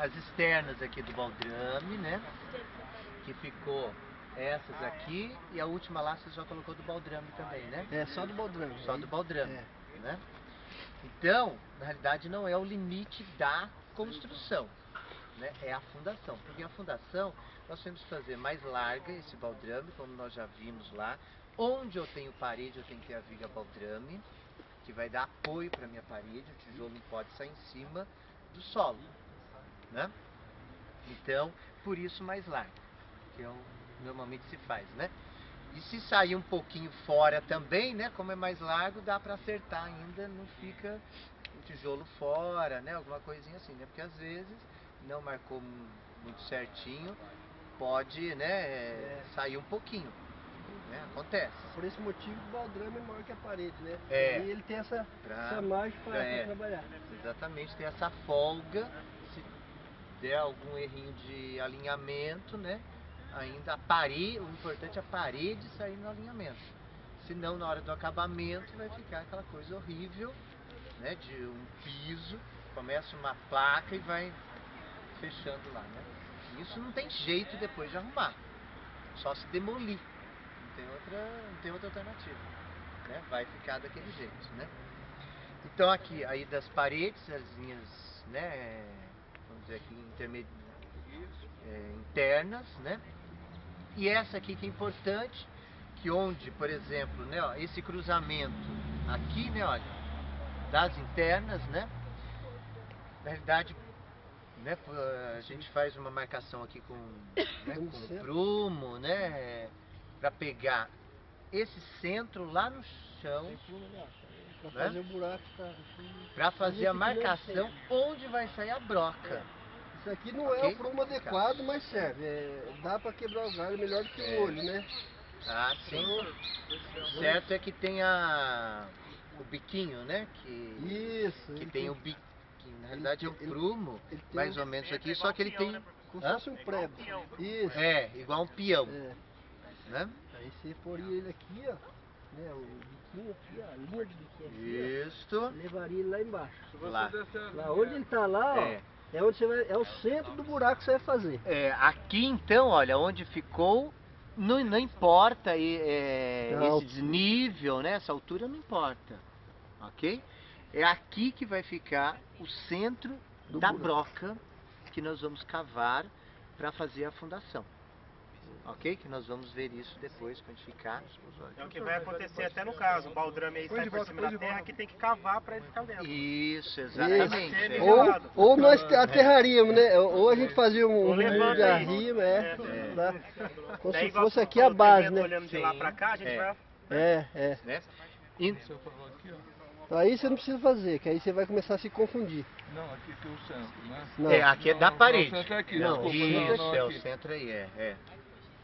as externas aqui do baldrame, né? Que ficou essas aqui e a última lá você já colocou do baldrame também, né? É, só do baldrame. Só do baldrame, É. né? Então, na realidade não é o limite da construção, né? É a fundação. Porque a fundação nós temos que fazer mais larga esse baldrame, como nós já vimos lá. Onde eu tenho parede, eu tenho que ter a viga baldrame, que vai dar apoio para a minha parede, o tijolo não pode sair em cima do solo, né? Então, por isso mais largo, que normalmente se faz, né? E se sair um pouquinho fora também, né? Como é mais largo, dá para acertar ainda, não fica o tijolo fora, né? Alguma coisinha assim, né? Porque às vezes não marcou muito certinho, pode, né? Sair um pouquinho. Né? Acontece. Por esse motivo o baldrame é maior que a parede, né? É. E ele tem essa margem para trabalhar. Exatamente, tem essa folga, se der algum errinho de alinhamento, né? Ainda o importante é a parede sair no alinhamento. Senão na hora do acabamento vai ficar aquela coisa horrível, né? De um piso, começa uma placa e vai fechando lá, né? Isso não tem jeito depois de arrumar, só se demolir. Não tem outra alternativa, né? Vai ficar daquele jeito, né? Então aqui, aí das paredes, as linhas, né? Vamos dizer aqui, internas, né? E essa aqui que é importante, que onde, por exemplo, né? Ó, esse cruzamento aqui, né? Olha, das internas, né? Na realidade, né? A gente faz uma marcação aqui com, né? Com prumo, né? Para pegar esse centro lá no chão, para fazer o buraco, para fazer a marcação onde vai sair a broca. Isso aqui não é o prumo adequado, mas serve. Dá para quebrar o galho melhor do que o olho, né? Ah, sim. O certo é que tem o biquinho, né? Que tem o biquinho. Na realidade é o prumo, mais ou menos aqui, só que ele tem como se fosse um prego. Isso. Igual um peão. Né? Aí você poria ele aqui, ó, né, o biquinho aqui, ó, a linha de biquinho aqui, Isto. Levaria ele lá embaixo. Lá onde ele tá lá, ó, é onde você vai, é o centro do buraco que você vai fazer. Aqui então, olha, onde ficou, não importa esse desnível, né, essa altura não importa, ok? É aqui que vai ficar o centro da broca que nós vamos cavar para fazer a fundação. Ok? Que nós vamos ver isso depois, quando ficar. É o que vai acontecer até no caso, o baldrame aí sai por cima da terra, que tem que cavar para ele ficar dentro. Isso, exatamente. Ou nós aterraríamos, né? Ou a gente fazia um muro de arrimo, como se fosse aqui a base, né? Olhando de lá para cá, a gente vai... Né? Então aí você não precisa fazer, que aí você vai começar a se confundir. Não, aqui tem o centro, né? Não. Aqui é da parede. O centro é aqui, não, isso, é o centro aí,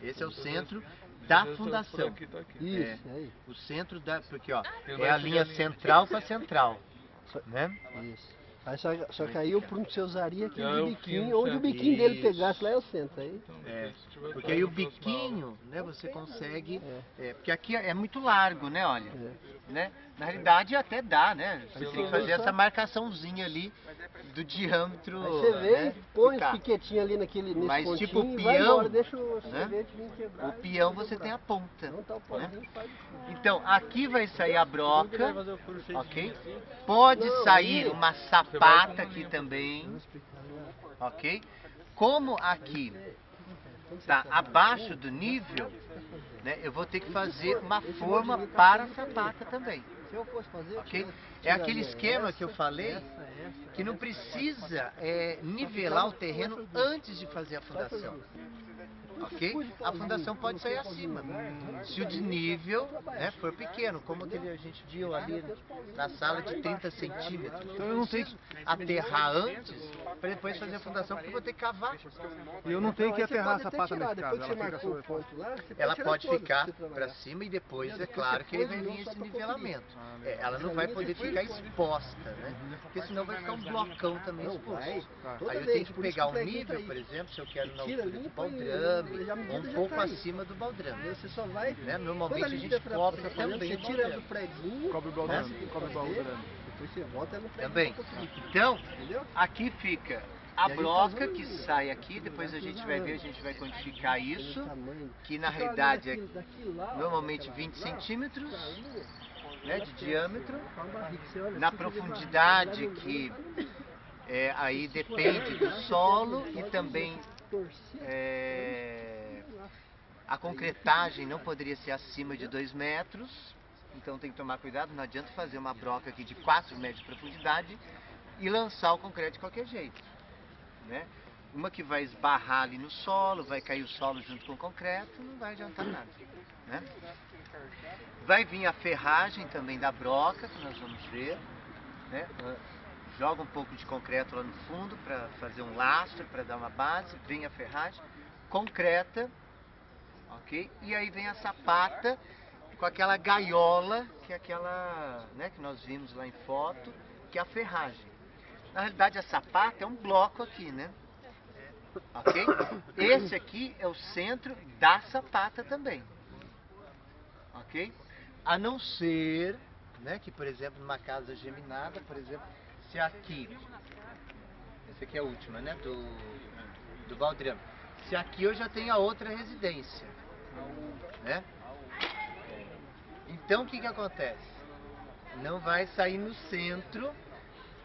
Esse é o centro da fundação. Isso, aí. O centro porque ó, é a linha central para central, né? Isso. Aí só que aí o prumo que você usaria aqui no biquinho, onde o biquinho dele pegasse lá é o centro. Aí. Porque aí o biquinho, né, você consegue, porque aqui é muito largo, né, olha, né? Na realidade até dá, né? Você tem que fazer essa marcaçãozinha ali do diâmetro. Aí você vem, põe os piquetinhos ali nesse pontinho, tipo o peão, vai embora, deixa o servente vir quebrar. O peão você tem a ponta. Não tá o pozinho, faz então aqui vai sair a broca, ok? Pode sair uma sapata aqui também, ok? Como aqui está abaixo do nível, né, eu vou ter que fazer uma forma para a sapata também. Se eu fosse fazer, ok? É aquele esquema que eu falei, que não precisa nivelar o terreno antes de fazer a fundação. Ok? A fundação pode sair acima, se o desnível, né, for pequeno, como aquele a gente viu ali na sala de 30 centímetros. Então eu não tenho que aterrar antes para depois fazer a fundação, porque eu vou ter que cavar. E eu não tenho que aterrar a sapata nesse caso. Ela pode ficar para cima e depois, é claro, que ele vai vir esse nivelamento. Ela não vai poder ficar exposta, né? Porque senão vai ficar um blocão também exposto. Aí eu tenho que pegar um nível, por exemplo, se eu quero na altura do baldrame, ou um pouco acima do baldrame. Você só vai, né? Normalmente a gente cobre também você tira do predinho, cobre o baldrame, cobre o baldrame. Depois você volta no predinho. Também. Então, aqui fica A broca que sai aqui, depois a gente vai ver, a gente vai quantificar isso, que na realidade é normalmente 20 centímetros, né, de diâmetro. Na profundidade que aí depende do solo e também a concretagem não poderia ser acima de 2 metros, então tem que tomar cuidado, não adianta fazer uma broca aqui de 4 metros de profundidade e lançar o concreto de qualquer jeito, né? Uma que vai esbarrar ali no solo, vai cair o solo junto com o concreto, não vai adiantar nada, né? Vai vir a ferragem também da broca, que nós vamos ver, né? Joga um pouco de concreto lá no fundo para fazer um lastro, para dar uma base, vem a ferragem, concreta, ok? E aí vem a sapata com aquela gaiola, que é aquela, né, que nós vimos lá em foto, que é a ferragem. Na realidade a sapata é um bloco aqui, né? Ok? Esse aqui é o centro da sapata também. Ok? A não ser, né, que por exemplo numa casa geminada, por exemplo, se aqui, essa aqui é a última, né, do baldrame. Se aqui eu já tenho a outra residência, né? Então o que que acontece? Não vai sair no centro,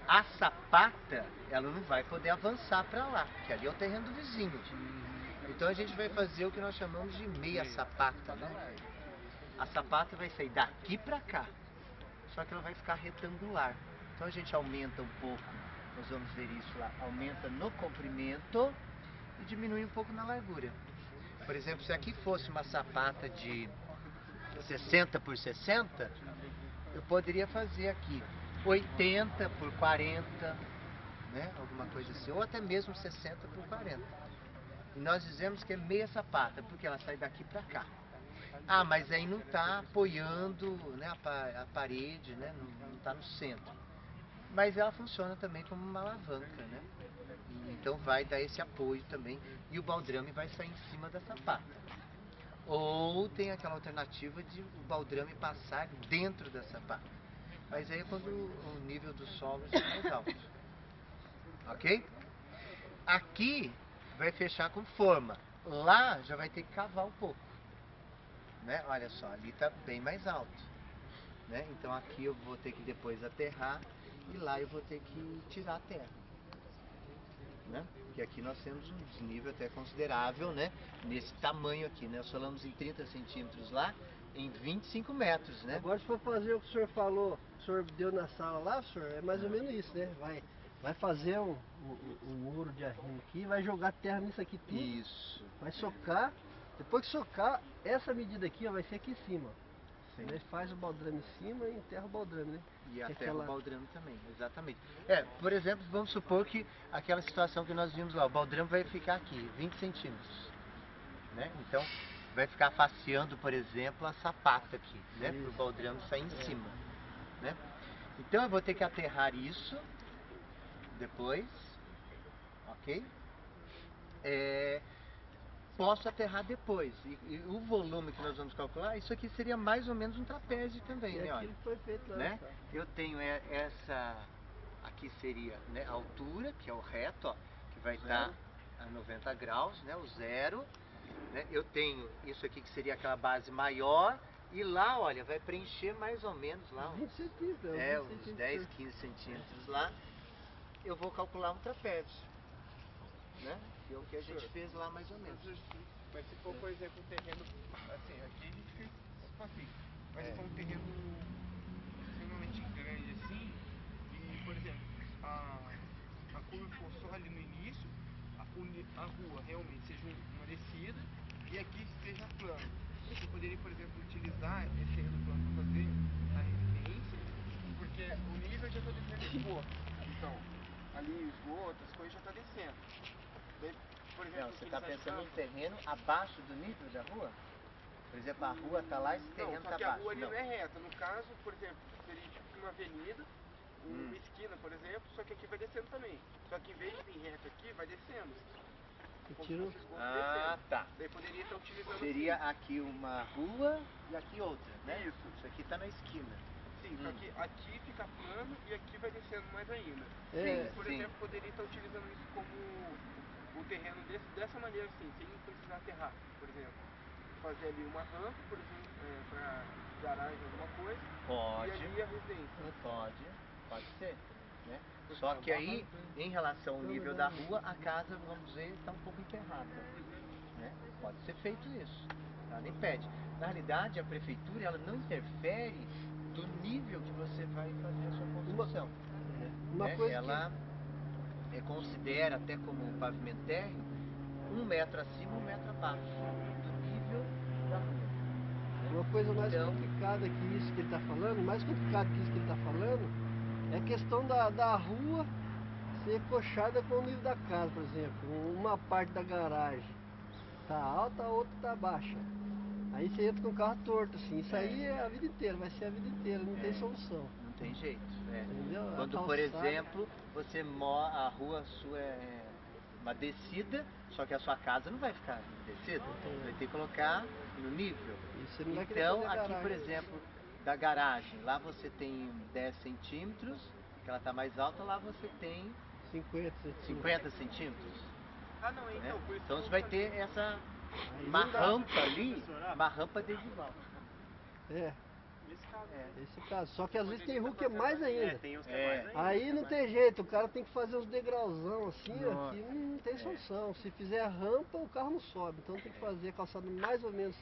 a sapata, ela não vai poder avançar para lá, porque ali é o terreno do vizinho. Então a gente vai fazer o que nós chamamos de meia sapata, né? A sapata vai sair daqui para cá, só que ela vai ficar retangular. Então a gente aumenta um pouco, nós vamos ver isso lá, aumenta no comprimento e diminui um pouco na largura. Por exemplo, se aqui fosse uma sapata de 60 por 60, eu poderia fazer aqui 80 por 40, né? Alguma coisa assim, ou até mesmo 60 por 40. E nós dizemos que é meia sapata, porque ela sai daqui para cá. Ah, mas aí não está apoiando, né, a parede, né? Não está no centro. Mas ela funciona também como uma alavanca, né? Então vai dar esse apoio também e o baldrame vai sair em cima da sapata. Ou tem aquela alternativa de o baldrame passar dentro da sapata. Mas aí é quando o nível do solo já é mais alto. Ok? Aqui vai fechar com forma. Lá já vai ter que cavar um pouco. Né? Olha só, ali está bem mais alto. Né? Então aqui eu vou ter que depois aterrar e lá eu vou ter que tirar a terra. Né? Porque aqui nós temos um desnível até considerável, né? Nesse tamanho aqui, né? Nós falamos em 30 centímetros lá, em 25 metros, né? Agora se for fazer o que o senhor falou, o senhor deu na sala lá, senhor, é mais ou menos isso, né? Vai fazer um muro de arrimo aqui, vai jogar terra nisso aqui tudo. Isso. Vai socar, depois que socar, essa medida aqui ó, vai ser aqui em cima. Sim. Ele faz o baldrame em cima e enterra o baldrame, né? E aterra o baldrame também, exatamente. Por exemplo, vamos supor que aquela situação que nós vimos lá, o baldrame vai ficar aqui, 20 centímetros. Né? Então, vai ficar faceando, por exemplo, a sapata aqui, né? Para o baldrame sair em cima. Né? Então eu vou ter que aterrar isso depois, ok? Posso aterrar depois. E o volume que nós vamos calcular, isso aqui seria mais ou menos um trapézio também, né? Olha, foi feito lá, né? Eu tenho essa, aqui seria, né, a altura, que é o reto, ó, que vai estar a 90 graus, né? O zero. Né? Eu tenho isso aqui que seria aquela base maior. E lá, olha, vai preencher mais ou menos lá uns 20 centímetros, uns 10, 15 centímetros lá. Eu vou calcular um trapézio. Né? Que é o que a gente fez lá mais ou menos. Mas se for, por exemplo, um terreno, assim, aqui a gente fez assim, mas se for um terreno extremamente grande assim, e, por exemplo, a curva for só ali no início, a rua realmente seja uma descida, e aqui esteja plano. Você poderia, por exemplo, utilizar esse terreno plano para fazer a residência, porque o nível já está descendo o esgoto. Então, ali o esgoto, as coisas já estão descendo. Por exemplo, você está pensando em terreno abaixo do nível da rua? Por exemplo, a rua está lá e esse terreno está abaixo. A rua ali não é reta. No caso, por exemplo, seria tipo uma avenida, uma esquina, por exemplo, só que aqui vai descendo também. Só que em vez de vir reto aqui, vai descendo. Tá. Daí poderia estar utilizando seria aqui uma rua e aqui outra, né? Isso. Isso aqui está na esquina. Sim. assim, só que aqui fica plano e aqui vai descendo mais ainda. É, Por sim. exemplo, poderia estar utilizando isso como o terreno dessa maneira assim, sem precisar aterrar, por exemplo. Fazer ali uma rampa, por exemplo, para garagem, alguma coisa. Pode. E ali a residência. Pode ser. Né? Só que aí, em relação ao nível da rua, a casa, vamos dizer, está um pouco enterrada. Né? Pode ser feito isso. Nada impede. Na realidade, a prefeitura ela não interfere do nível que você vai fazer a sua construção. Uma Né? coisa Ela considera até como um pavimento térreo 1 metro acima, 1 metro abaixo do nível da rua. Uma coisa mais Então- complicada que isso que ele está falando, mais complicado que isso que ele está falando, é a questão da rua ser coxada com o nível da casa, por exemplo. Uma parte da garagem está alta, a outra está baixa. Aí você entra com o carro torto, assim. Isso aí é a vida inteira, vai ser a vida inteira, não tem solução. Não tem jeito. Entendeu? A Quando, por calçada- exemplo, a rua sua é uma descida, só que a sua casa não vai ficar descida. Você vai ter que colocar no nível. E você não vai querer Então, fazer aqui, garagem. por exemplo, da garagem, lá você tem 10 centímetros, que ela está mais alta, lá você tem 50, 50 centímetros. Ah, não, Né? então, por isso Então que você eu vai falei. ter essa Aí uma não dá. rampa ali, uma rampa adesival. É, Nesse caso. esse caso. Só que às vezes tem rua que é mais ainda. Tem os Aí não tem jeito, o cara tem que fazer uns degrauzão assim, ó, Nossa. que não tem solução. Se fizer rampa, o carro não sobe. Então tem que fazer a calçada mais ou menos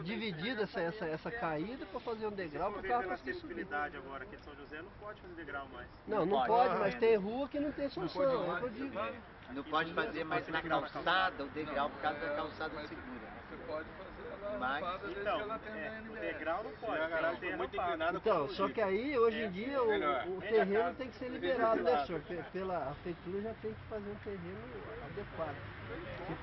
dividida essa caída para fazer um degrau para o carro conseguir subir. Agora aqui de São José não pode fazer degrau mais. Não Pode. pode, mas tem rua que não tem solução, é o que eu digo. Não pode fazer mais na calçada o degrau por causa da calçada segura. Você pode fazer ela Mas- rampada desde Então, que ela tenha o NBR. degrau não pode. a garagem for muito inclinada, Então, só que aí, hoje em dia, melhor. o terreno tem que ser liberado, né, senhor? A prefeitura já tem que fazer um terreno adequado. Se